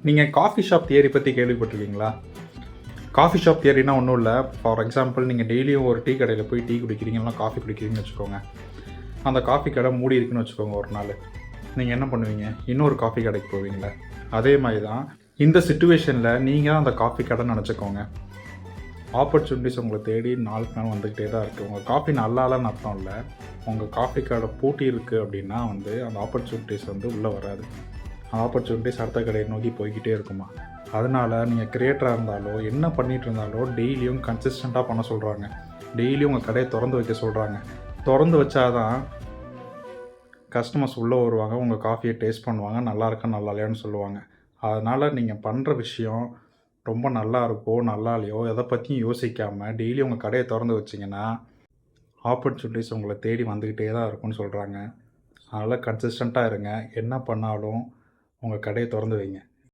நீங்கள் coffee shop theory பற்றி கேள்விப்பட்டிருக்கீங்களா? காஃபி ஷாப் தியரினா ஒன்றும் இல்லை. ஃபார் எக்ஸாம்பிள் நீங்கள் டெய்லியும் ஒரு டீ கடையில் போய் டீ குடிக்கிறீங்க, இல்லைனா காஃபி குடிக்கிறீங்கன்னு வச்சுக்கோங்க. அந்த காஃபி கடை மூடி இருக்குன்னு வச்சுக்கோங்க ஒரு நாள். நீங்கள் என்ன பண்ணுவீங்க? இன்னொரு காஃபி கடைக்கு போவீங்களா? அதே மாதிரி தான் இந்த சிச்சுவேஷனில் நீங்கள் அந்த காஃபி கடைன்னு நினச்சிக்கோங்க. ஆப்பர்ச்சுனிட்டிஸ் உங்களை தேடி நாளுக்கு நாள் வந்துக்கிட்டே தான் இருக்குது. உங்கள் காஃபி நல்லா இல்லைன்னு அர்த்தம் இல்லை. உங்கள் காஃபி கடை போட்டி இருக்குது அப்படின்னா அந்த ஆப்பர்ச்சுனிட்டிஸ் உள்ளே வராது. ஆப்பர்ச்சுனிட்டிஸ் அடுத்த கடையை நோக்கி போய்கிட்டே இருக்குமா. அதனால் நீங்கள் க்ரியேட்டராக இருந்தாலோ என்ன பண்ணிகிட்டு இருந்தாலோ டெய்லியும் கன்சிஸ்டண்ட்டாக பண்ண சொல்கிறாங்க. டெய்லியும் உங்கள் கடையை திறந்து வைக்க சொல்கிறாங்க. திறந்து வச்சாதான் கஸ்டமர்ஸ் உள்ளே வருவாங்க, உங்கள் காஃபியை டேஸ்ட் பண்ணுவாங்க, நல்லா இருக்கா நல்லா இல்லையான்னு சொல்லுவாங்க. அதனால் நீங்கள் பண்ணுற விஷயம் ரொம்ப நல்லா இருக்கோ நல்லா இல்லையோ எதை பற்றியும் யோசிக்காமல் டெய்லி உங்கள் கடையை திறந்து வச்சிங்கன்னா ஆப்பர்ச்சுனிட்டிஸ் உங்களை தேடி வந்துக்கிட்டே தான் இருக்கும்னு சொல்கிறாங்க. அதனால் கன்சிஸ்டண்ட்டாக இருங்க. என்ன பண்ணாலும் உங்கள் கடையை திறந்து வைங்க.